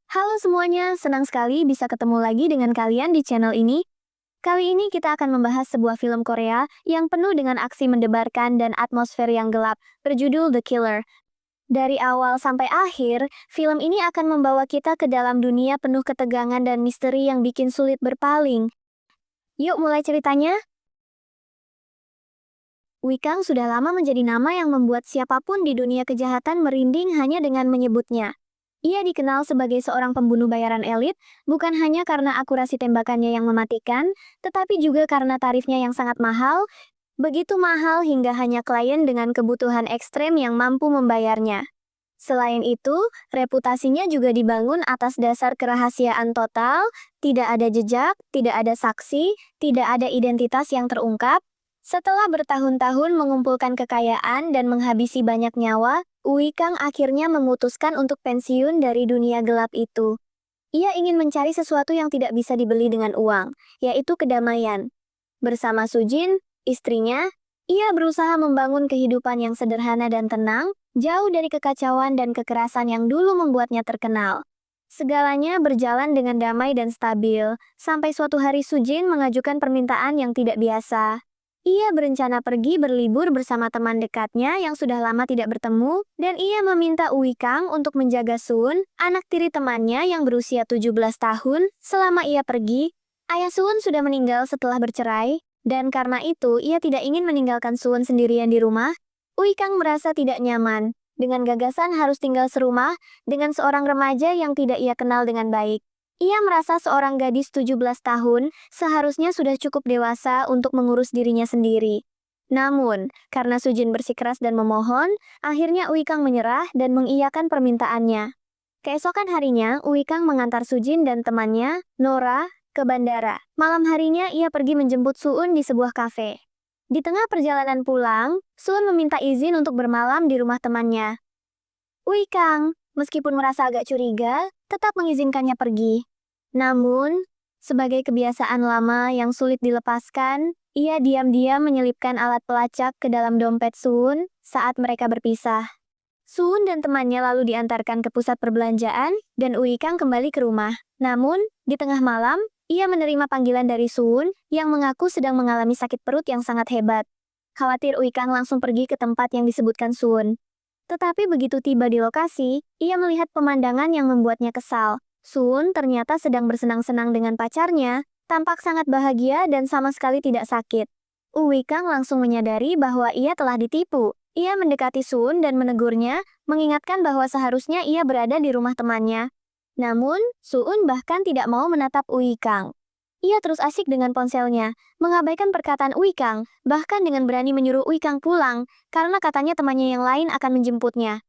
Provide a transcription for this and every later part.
Halo semuanya, senang sekali bisa ketemu lagi dengan kalian di channel ini. Kali ini kita akan membahas sebuah film Korea yang penuh dengan aksi mendebarkan dan atmosfer yang gelap, berjudul The Killer. Dari awal sampai akhir, film ini akan membawa kita ke dalam dunia penuh ketegangan dan misteri yang bikin sulit berpaling. Yuk mulai ceritanya. Wei Kang sudah lama menjadi nama yang membuat siapapun di dunia kejahatan merinding hanya dengan menyebutnya. Ia dikenal sebagai seorang pembunuh bayaran elit, bukan hanya karena akurasi tembakannya yang mematikan, tetapi juga karena tarifnya yang sangat mahal, begitu mahal hingga hanya klien dengan kebutuhan ekstrem yang mampu membayarnya. Selain itu, reputasinya juga dibangun atas dasar kerahasiaan total, tidak ada jejak, tidak ada saksi, tidak ada identitas yang terungkap. Setelah bertahun-tahun mengumpulkan kekayaan dan menghabisi banyak nyawa, Wei Kang akhirnya memutuskan untuk pensiun dari dunia gelap itu. Ia ingin mencari sesuatu yang tidak bisa dibeli dengan uang, yaitu kedamaian. Bersama Sujin, istrinya, ia berusaha membangun kehidupan yang sederhana dan tenang, jauh dari kekacauan dan kekerasan yang dulu membuatnya terkenal. Segalanya berjalan dengan damai dan stabil, sampai suatu hari Sujin mengajukan permintaan yang tidak biasa. Ia berencana pergi berlibur bersama teman dekatnya yang sudah lama tidak bertemu, dan ia meminta Wei Kang untuk menjaga Sun, anak tiri temannya yang berusia 17 tahun, selama ia pergi. Ayah Sun sudah meninggal setelah bercerai, dan karena itu ia tidak ingin meninggalkan Sun sendirian di rumah. Wei Kang merasa tidak nyaman dengan gagasan harus tinggal serumah dengan seorang remaja yang tidak ia kenal dengan baik. Ia merasa seorang gadis 17 tahun seharusnya sudah cukup dewasa untuk mengurus dirinya sendiri. Namun, karena Sujin bersikeras dan memohon, akhirnya Wei Kang menyerah dan mengiyakan permintaannya. Keesokan harinya, Wei Kang mengantar Sujin dan temannya, Nora, ke bandara. Malam harinya ia pergi menjemput Suun di sebuah kafe. Di tengah perjalanan pulang, Suun meminta izin untuk bermalam di rumah temannya. Wei Kang, meskipun merasa agak curiga, tetap mengizinkannya pergi. Namun, sebagai kebiasaan lama yang sulit dilepaskan, ia diam-diam menyelipkan alat pelacak ke dalam dompet Suun saat mereka berpisah. Suun dan temannya lalu diantarkan ke pusat perbelanjaan, dan Wei Kang kembali ke rumah. Namun, di tengah malam, ia menerima panggilan dari Suun yang mengaku sedang mengalami sakit perut yang sangat hebat. Khawatir Wei Kang langsung pergi ke tempat yang disebutkan Suun. Tetapi begitu tiba di lokasi, ia melihat pemandangan yang membuatnya kesal. Sun ternyata sedang bersenang-senang dengan pacarnya, tampak sangat bahagia dan sama sekali tidak sakit. Wei Kang langsung menyadari bahwa ia telah ditipu. Ia mendekati Sun dan menegurnya, mengingatkan bahwa seharusnya ia berada di rumah temannya. Namun, Sun bahkan tidak mau menatap Wei Kang. Ia terus asyik dengan ponselnya, mengabaikan perkataan Wei Kang, bahkan dengan berani menyuruh Wei Kang pulang, karena katanya temannya yang lain akan menjemputnya.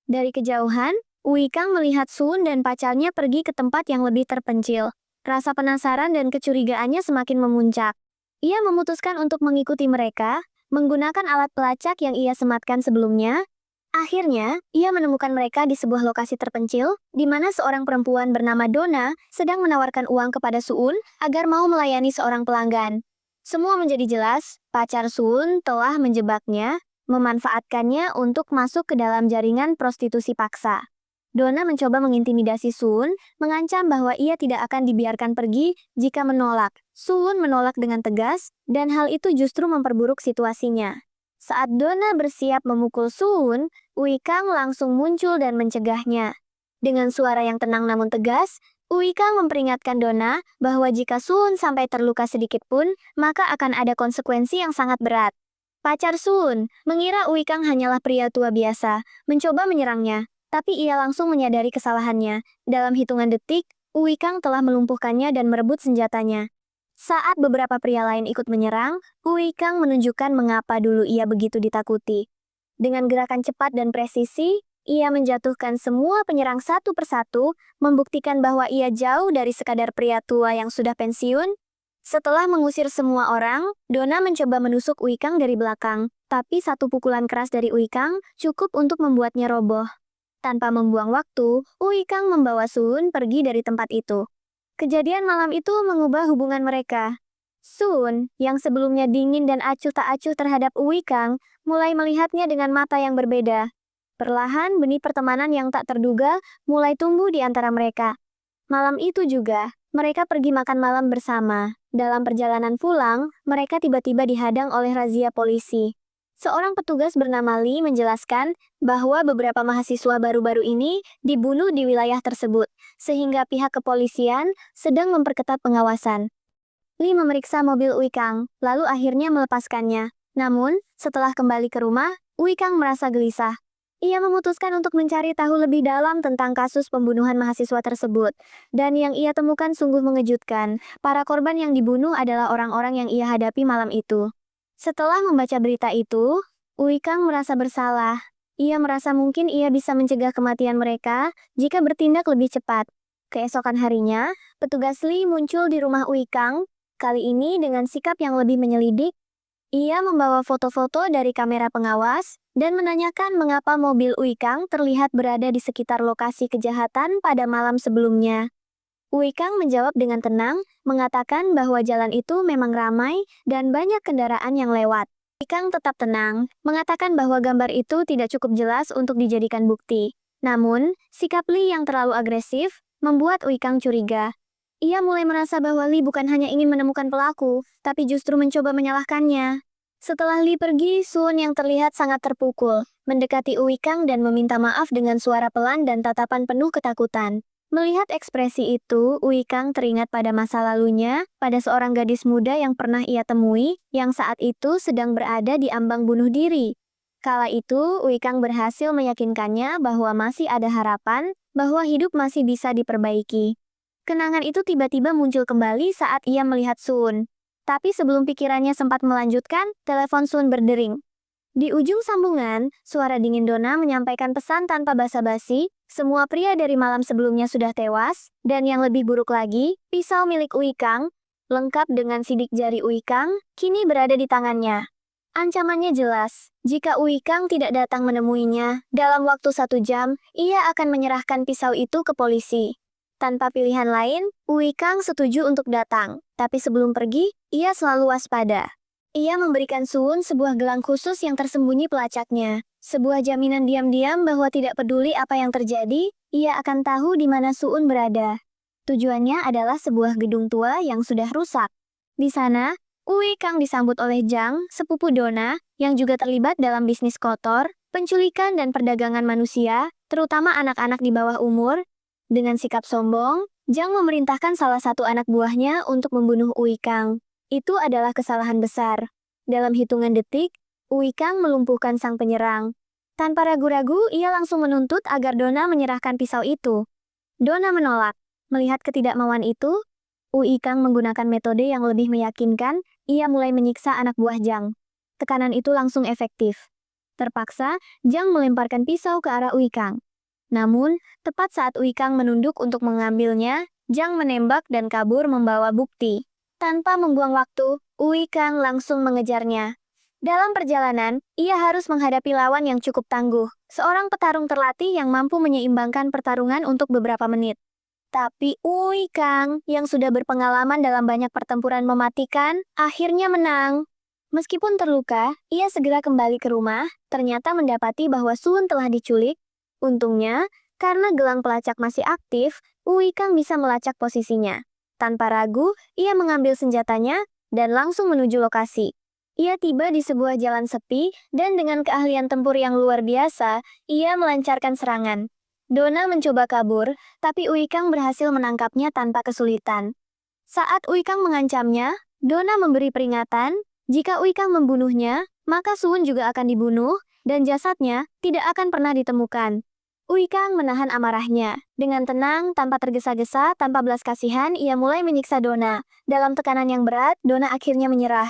Dari kejauhan, Wei Kang melihat Sun dan pacarnya pergi ke tempat yang lebih terpencil. Rasa penasaran dan kecurigaannya semakin memuncak. Ia memutuskan untuk mengikuti mereka, menggunakan alat pelacak yang ia sematkan sebelumnya. Akhirnya, ia menemukan mereka di sebuah lokasi terpencil, di mana seorang perempuan bernama Donna sedang menawarkan uang kepada Suun agar mau melayani seorang pelanggan. Semua menjadi jelas, pacar Suun telah menjebaknya, memanfaatkannya untuk masuk ke dalam jaringan prostitusi paksa. Donna mencoba mengintimidasi Suun, mengancam bahwa ia tidak akan dibiarkan pergi jika menolak. Suun menolak dengan tegas, dan hal itu justru memperburuk situasinya. Saat Donna bersiap memukul Suun, Wei Kang langsung muncul dan mencegahnya. Dengan suara yang tenang namun tegas, Wei Kang memperingatkan Donna bahwa jika Suun sampai terluka sedikit pun, maka akan ada konsekuensi yang sangat berat. Pacar Suun mengira Wei Kang hanyalah pria tua biasa, mencoba menyerangnya, tapi ia langsung menyadari kesalahannya. Dalam hitungan detik, Wei Kang telah melumpuhkannya dan merebut senjatanya. Saat beberapa pria lain ikut menyerang, Wei Kang menunjukkan mengapa dulu ia begitu ditakuti. Dengan gerakan cepat dan presisi, ia menjatuhkan semua penyerang satu persatu, membuktikan bahwa ia jauh dari sekadar pria tua yang sudah pensiun. Setelah mengusir semua orang, Donna mencoba menusuk Wei Kang dari belakang, tapi satu pukulan keras dari Wei Kang cukup untuk membuatnya roboh. Tanpa membuang waktu, Wei Kang membawa Sun pergi dari tempat itu. Kejadian malam itu mengubah hubungan mereka. Sun, yang sebelumnya dingin dan acuh tak acuh terhadap Wei Kang, mulai melihatnya dengan mata yang berbeda. Perlahan benih pertemanan yang tak terduga mulai tumbuh di antara mereka. Malam itu juga, mereka pergi makan malam bersama. Dalam perjalanan pulang, mereka tiba-tiba dihadang oleh razia polisi. Seorang petugas bernama Lee menjelaskan bahwa beberapa mahasiswa baru-baru ini dibunuh di wilayah tersebut, sehingga pihak kepolisian sedang memperketat pengawasan. Lee memeriksa mobil Ui Kang, lalu akhirnya melepaskannya. Namun, setelah kembali ke rumah, Ui Kang merasa gelisah. Ia memutuskan untuk mencari tahu lebih dalam tentang kasus pembunuhan mahasiswa tersebut. Dan yang ia temukan sungguh mengejutkan. Para korban yang dibunuh adalah orang-orang yang ia hadapi malam itu. Setelah membaca berita itu, Ui Kang merasa bersalah. Ia merasa mungkin ia bisa mencegah kematian mereka jika bertindak lebih cepat. Keesokan harinya, petugas Lee muncul di rumah Ui Kang, kali ini dengan sikap yang lebih menyelidik. Ia membawa foto-foto dari kamera pengawas dan menanyakan mengapa mobil Ui Kang terlihat berada di sekitar lokasi kejahatan pada malam sebelumnya. Ui Kang menjawab dengan tenang, mengatakan bahwa jalan itu memang ramai dan banyak kendaraan yang lewat. Ui Kang tetap tenang, mengatakan bahwa gambar itu tidak cukup jelas untuk dijadikan bukti. Namun, sikap Lee yang terlalu agresif membuat Ui Kang curiga. Ia mulai merasa bahwa Lee bukan hanya ingin menemukan pelaku, tapi justru mencoba menyalahkannya. Setelah Lee pergi, Sun yang terlihat sangat terpukul, mendekati Ui Kang dan meminta maaf dengan suara pelan dan tatapan penuh ketakutan. Melihat ekspresi itu, Ui Kang teringat pada masa lalunya, pada seorang gadis muda yang pernah ia temui, yang saat itu sedang berada di ambang bunuh diri. Kala itu, Ui Kang berhasil meyakinkannya bahwa masih ada harapan, bahwa hidup masih bisa diperbaiki. Kenangan itu tiba-tiba muncul kembali saat ia melihat Sun. Tapi sebelum pikirannya sempat melanjutkan, telepon Sun berdering. Di ujung sambungan, suara dingin Donna menyampaikan pesan tanpa basa-basi, semua pria dari malam sebelumnya sudah tewas, dan yang lebih buruk lagi, pisau milik Ui Kang, lengkap dengan sidik jari Ui Kang, kini berada di tangannya. Ancamannya jelas, jika Ui Kang tidak datang menemuinya, dalam waktu 1 jam, ia akan menyerahkan pisau itu ke polisi. Tanpa pilihan lain, Ui Kang setuju untuk datang, tapi sebelum pergi, ia selalu waspada. Ia memberikan Sun sebuah gelang khusus yang tersembunyi pelacaknya, sebuah jaminan diam-diam bahwa tidak peduli apa yang terjadi, ia akan tahu di mana Sun berada. Tujuannya adalah sebuah gedung tua yang sudah rusak. Di sana, Ui Kang disambut oleh Zhang, sepupu Donna, yang juga terlibat dalam bisnis kotor, penculikan dan perdagangan manusia, terutama anak-anak di bawah umur. Dengan sikap sombong, Zhang memerintahkan salah satu anak buahnya untuk membunuh Ui Kang. Itu adalah kesalahan besar. Dalam hitungan detik, Ui Kang melumpuhkan sang penyerang. Tanpa ragu-ragu, ia langsung menuntut agar Donna menyerahkan pisau itu. Donna menolak. Melihat ketidakmauan itu, Ui Kang menggunakan metode yang lebih meyakinkan, ia mulai menyiksa anak buah Zhang. Tekanan itu langsung efektif. Terpaksa, Zhang melemparkan pisau ke arah Ui Kang. Namun, tepat saat Ui Kang menunduk untuk mengambilnya, Zhang menembak dan kabur membawa bukti. Tanpa membuang waktu, Ui Kang langsung mengejarnya. Dalam perjalanan, ia harus menghadapi lawan yang cukup tangguh, seorang petarung terlatih yang mampu menyeimbangkan pertarungan untuk beberapa menit. Tapi Ui Kang, yang sudah berpengalaman dalam banyak pertempuran mematikan, akhirnya menang. Meskipun terluka, ia segera kembali ke rumah, ternyata mendapati bahwa Sun telah diculik. Untungnya, karena gelang pelacak masih aktif, Ui Kang bisa melacak posisinya. Tanpa ragu, ia mengambil senjatanya dan langsung menuju lokasi. Ia tiba di sebuah jalan sepi, dan dengan keahlian tempur yang luar biasa, ia melancarkan serangan. Donna mencoba kabur, tapi Ui Kang berhasil menangkapnya tanpa kesulitan. Saat Ui Kang mengancamnya, Donna memberi peringatan, jika Ui Kang membunuhnya, maka Sun juga akan dibunuh, dan jasadnya tidak akan pernah ditemukan. Ui Kang menahan amarahnya. Dengan tenang, tanpa tergesa-gesa, tanpa belas kasihan, ia mulai menyiksa Donna. Dalam tekanan yang berat, Donna akhirnya menyerah.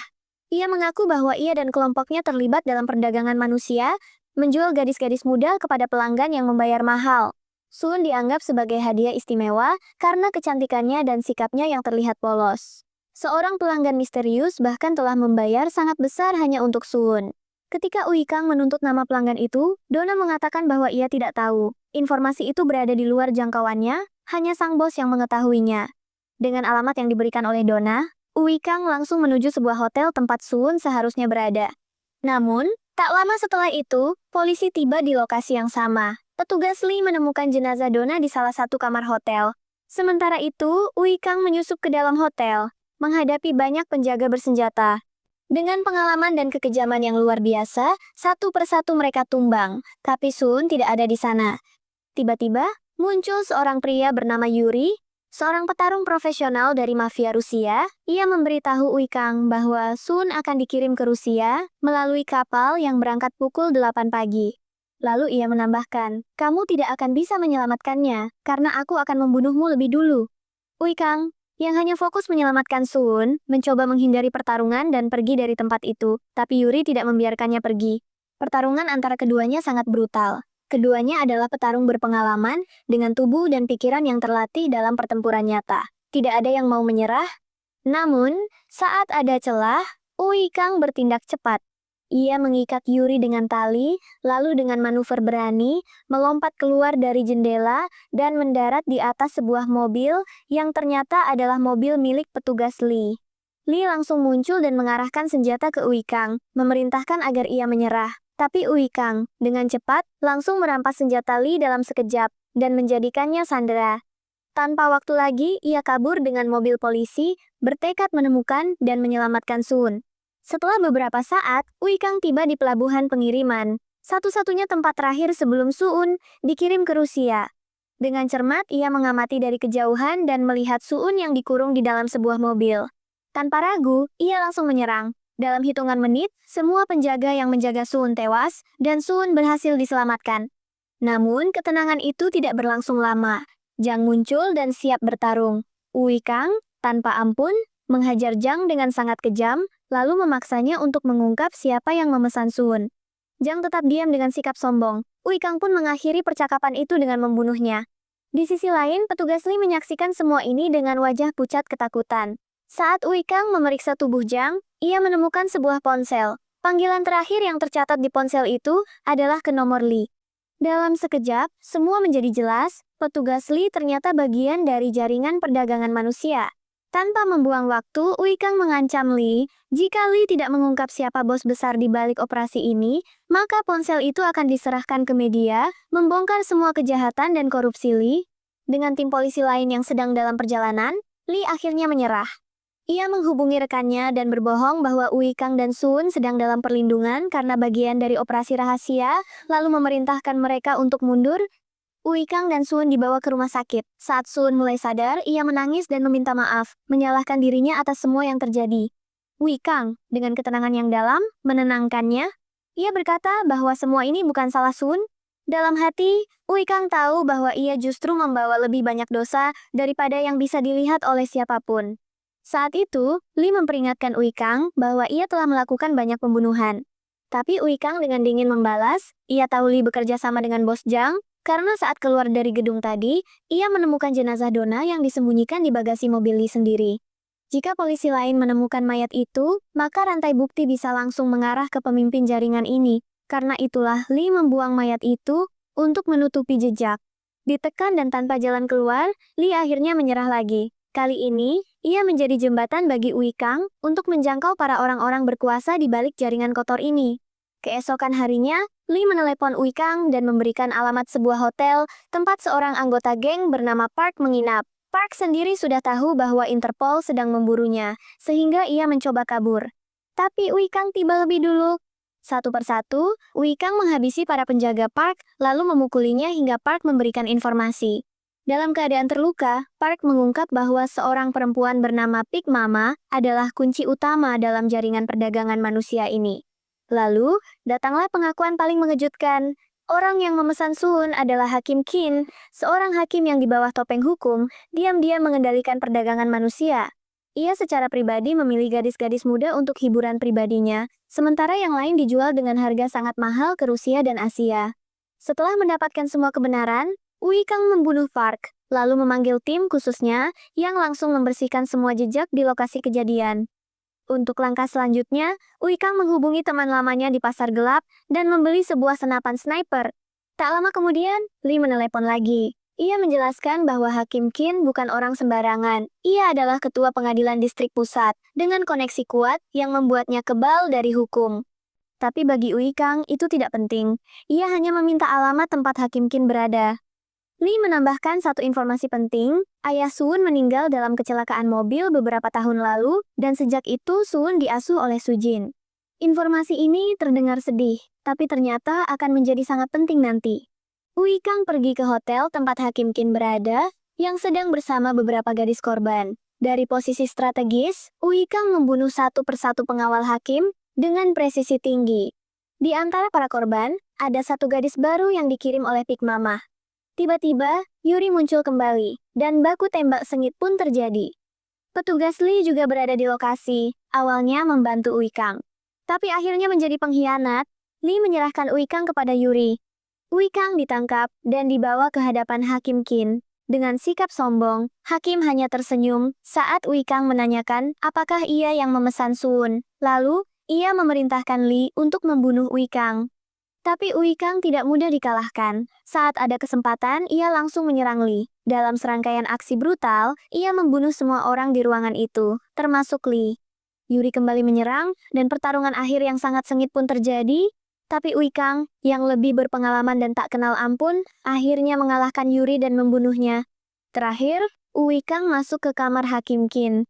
Ia mengaku bahwa ia dan kelompoknya terlibat dalam perdagangan manusia, menjual gadis-gadis muda kepada pelanggan yang membayar mahal. Sun dianggap sebagai hadiah istimewa karena kecantikannya dan sikapnya yang terlihat polos. Seorang pelanggan misterius bahkan telah membayar sangat besar hanya untuk Sun. Ketika Ui Kang menuntut nama pelanggan itu, Donna mengatakan bahwa ia tidak tahu. Informasi itu berada di luar jangkauannya, hanya sang bos yang mengetahuinya. Dengan alamat yang diberikan oleh Donna, Ui Kang langsung menuju sebuah hotel tempat Sun seharusnya berada. Namun, tak lama setelah itu, polisi tiba di lokasi yang sama. Petugas Lee menemukan jenazah Donna di salah satu kamar hotel. Sementara itu, Ui Kang menyusup ke dalam hotel, menghadapi banyak penjaga bersenjata. Dengan pengalaman dan kekejaman yang luar biasa, satu persatu mereka tumbang, tapi Sun tidak ada di sana. Tiba-tiba, muncul seorang pria bernama Yuri, seorang petarung profesional dari mafia Rusia. Ia memberitahu Ui Kang bahwa Sun akan dikirim ke Rusia melalui kapal yang berangkat pukul 8 pagi. Lalu ia menambahkan, kamu tidak akan bisa menyelamatkannya, karena aku akan membunuhmu lebih dulu. Ui Kang, yang hanya fokus menyelamatkan Sun, mencoba menghindari pertarungan dan pergi dari tempat itu, tapi Yuri tidak membiarkannya pergi. Pertarungan antara keduanya sangat brutal. Keduanya adalah petarung berpengalaman, dengan tubuh dan pikiran yang terlatih dalam pertempuran nyata. Tidak ada yang mau menyerah. Namun, saat ada celah, Ui Kang bertindak cepat. Ia mengikat Yuri dengan tali, lalu dengan manuver berani, melompat keluar dari jendela, dan mendarat di atas sebuah mobil, yang ternyata adalah mobil milik petugas Lee. Lee langsung muncul dan mengarahkan senjata ke Ui Kang, memerintahkan agar ia menyerah. Tapi Ui Kang, dengan cepat, langsung merampas senjata Lee dalam sekejap, dan menjadikannya sandera. Tanpa waktu lagi, ia kabur dengan mobil polisi, bertekad menemukan dan menyelamatkan Sun. Setelah beberapa saat, Ui Kang tiba di pelabuhan pengiriman, satu-satunya tempat terakhir sebelum Suun dikirim ke Rusia. Dengan cermat, ia mengamati dari kejauhan dan melihat Suun yang dikurung di dalam sebuah mobil. Tanpa ragu, ia langsung menyerang. Dalam hitungan menit, semua penjaga yang menjaga Suun tewas, dan Suun berhasil diselamatkan. Namun, ketenangan itu tidak berlangsung lama. Jang muncul dan siap bertarung. Ui Kang, tanpa ampun, menghajar Jang dengan sangat kejam, lalu memaksanya untuk mengungkap siapa yang memesan Sun. Jang tetap diam dengan sikap sombong. Ui Kang pun mengakhiri percakapan itu dengan membunuhnya. Di sisi lain, petugas Lee menyaksikan semua ini dengan wajah pucat ketakutan. Saat Ui Kang memeriksa tubuh Jang, ia menemukan sebuah ponsel. Panggilan terakhir yang tercatat di ponsel itu adalah ke nomor Lee. Dalam sekejap, semua menjadi jelas, petugas Lee ternyata bagian dari jaringan perdagangan manusia. Tanpa membuang waktu, Ui Kang mengancam Lee, jika Lee tidak mengungkap siapa bos besar di balik operasi ini, maka ponsel itu akan diserahkan ke media, membongkar semua kejahatan dan korupsi Lee. Dengan tim polisi lain yang sedang dalam perjalanan, Lee akhirnya menyerah. Ia menghubungi rekannya dan berbohong bahwa Ui Kang dan Sun sedang dalam perlindungan karena bagian dari operasi rahasia, lalu memerintahkan mereka untuk mundur. Ui Kang dan Sun dibawa ke rumah sakit. Saat Sun mulai sadar, ia menangis dan meminta maaf, menyalahkan dirinya atas semua yang terjadi. Ui Kang, dengan ketenangan yang dalam, menenangkannya. Ia berkata bahwa semua ini bukan salah Sun. Dalam hati, Ui Kang tahu bahwa ia justru membawa lebih banyak dosa daripada yang bisa dilihat oleh siapapun. Saat itu, Lee memperingatkan Ui Kang bahwa ia telah melakukan banyak pembunuhan. Tapi Ui Kang dengan dingin membalas, ia tahu Lee bekerja sama dengan bos Jang, karena saat keluar dari gedung tadi, ia menemukan jenazah Donna yang disembunyikan di bagasi mobil Lee sendiri. Jika polisi lain menemukan mayat itu, maka rantai bukti bisa langsung mengarah ke pemimpin jaringan ini. Karena itulah Lee membuang mayat itu untuk menutupi jejak. Ditekan dan tanpa jalan keluar, Lee akhirnya menyerah lagi. Kali ini, ia menjadi jembatan bagi Ui Kang untuk menjangkau para orang-orang berkuasa di balik jaringan kotor ini. Keesokan harinya, Lee menelepon Ui Kang dan memberikan alamat sebuah hotel tempat seorang anggota geng bernama Park menginap. Park sendiri sudah tahu bahwa Interpol sedang memburunya, sehingga ia mencoba kabur. Tapi Ui Kang tiba lebih dulu. Satu persatu, Ui Kang menghabisi para penjaga Park, lalu memukulinya hingga Park memberikan informasi. Dalam keadaan terluka, Park mengungkap bahwa seorang perempuan bernama Pig Mama adalah kunci utama dalam jaringan perdagangan manusia ini. Lalu, datanglah pengakuan paling mengejutkan. Orang yang memesan Sun adalah Hakim Kin, seorang hakim yang di bawah topeng hukum, diam-diam mengendalikan perdagangan manusia. Ia secara pribadi memilih gadis-gadis muda untuk hiburan pribadinya, sementara yang lain dijual dengan harga sangat mahal ke Rusia dan Asia. Setelah mendapatkan semua kebenaran, Ui Kang membunuh Park, lalu memanggil tim khususnya yang langsung membersihkan semua jejak di lokasi kejadian. Untuk langkah selanjutnya, Ui Kang menghubungi teman lamanya di pasar gelap dan membeli sebuah senapan sniper. Tak lama kemudian, Lee menelepon lagi. Ia menjelaskan bahwa Hakim Kin bukan orang sembarangan. Ia adalah ketua pengadilan distrik pusat, dengan koneksi kuat yang membuatnya kebal dari hukum. Tapi bagi Ui Kang, itu tidak penting. Ia hanya meminta alamat tempat Hakim Kin berada. Lee menambahkan satu informasi penting, Ayah Suun meninggal dalam kecelakaan mobil beberapa tahun lalu, dan sejak itu Suun diasuh oleh Sujin. Informasi ini terdengar sedih, tapi ternyata akan menjadi sangat penting nanti. Ui Kang pergi ke hotel tempat Hakim Kin berada, yang sedang bersama beberapa gadis korban. Dari posisi strategis, Ui Kang membunuh satu persatu pengawal hakim dengan presisi tinggi. Di antara para korban, ada satu gadis baru yang dikirim oleh Pik Mama. Tiba-tiba, Yuri muncul kembali, dan baku tembak sengit pun terjadi. Petugas Lee juga berada di lokasi, awalnya membantu Ui Kang. Tapi akhirnya menjadi pengkhianat, Lee menyerahkan Ui Kang kepada Yuri. Ui Kang ditangkap dan dibawa ke hadapan Hakim Kin. Dengan sikap sombong, Hakim hanya tersenyum saat Ui Kang menanyakan apakah ia yang memesan Suun. Lalu, ia memerintahkan Lee untuk membunuh Ui Kang. Tapi Ui Kang tidak mudah dikalahkan. Saat ada kesempatan, ia langsung menyerang Lee. Dalam serangkaian aksi brutal, ia membunuh semua orang di ruangan itu, termasuk Lee. Yuri kembali menyerang, dan pertarungan akhir yang sangat sengit pun terjadi. Tapi Ui Kang, yang lebih berpengalaman dan tak kenal ampun, akhirnya mengalahkan Yuri dan membunuhnya. Terakhir, Ui Kang masuk ke kamar Hakim Kin.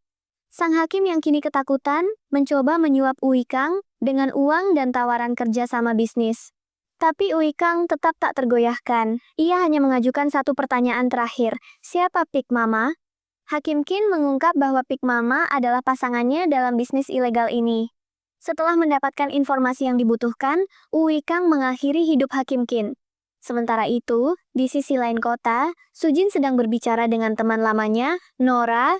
Sang hakim yang kini ketakutan, mencoba menyuap Ui Kang dengan uang dan tawaran kerja sama bisnis. Tapi Ui Kang tetap tak tergoyahkan. Ia hanya mengajukan satu pertanyaan terakhir, siapa Pik Mama? Hakim Kin mengungkap bahwa Pik Mama adalah pasangannya dalam bisnis ilegal ini. Setelah mendapatkan informasi yang dibutuhkan, Ui Kang mengakhiri hidup Hakim Kin. Sementara itu, di sisi lain kota, Sujin sedang berbicara dengan teman lamanya, Nora.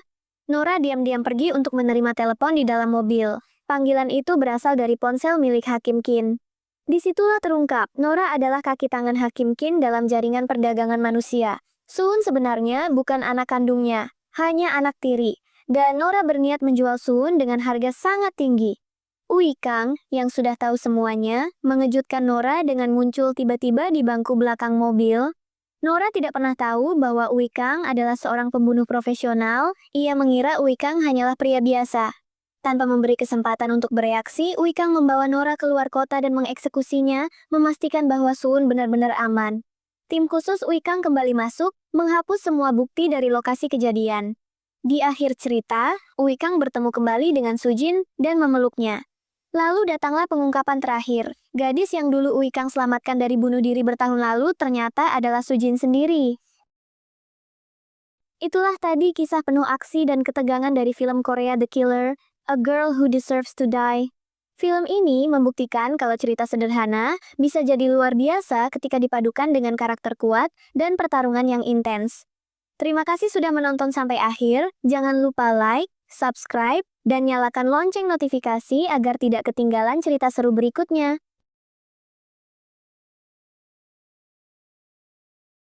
Nora diam-diam pergi untuk menerima telepon di dalam mobil. Panggilan itu berasal dari ponsel milik Hakim Kin. Disitulah terungkap, Nora adalah kaki tangan Hakim Kin dalam jaringan perdagangan manusia. Suun sebenarnya bukan anak kandungnya, hanya anak tiri. Dan Nora berniat menjual Suun dengan harga sangat tinggi. Ui Kang, yang sudah tahu semuanya, mengejutkan Nora dengan muncul tiba-tiba di bangku belakang mobil. Nora tidak pernah tahu bahwa Ui Kang adalah seorang pembunuh profesional. Ia mengira Ui Kang hanyalah pria biasa. Tanpa memberi kesempatan untuk bereaksi, Ui Kang membawa Nora keluar kota dan mengeksekusinya, memastikan bahwa Suun benar-benar aman. Tim khusus Ui Kang kembali masuk, menghapus semua bukti dari lokasi kejadian. Di akhir cerita, Ui Kang bertemu kembali dengan Sujin dan memeluknya. Lalu datanglah pengungkapan terakhir. Gadis yang dulu Ui Kang selamatkan dari bunuh diri bertahun lalu ternyata adalah Sujin sendiri. Itulah tadi kisah penuh aksi dan ketegangan dari film Korea The Killer, A Girl Who Deserves to Die. Film ini membuktikan kalau cerita sederhana bisa jadi luar biasa ketika dipadukan dengan karakter kuat dan pertarungan yang intens. Terima kasih sudah menonton sampai akhir. Jangan lupa like, subscribe, dan nyalakan lonceng notifikasi agar tidak ketinggalan cerita seru berikutnya.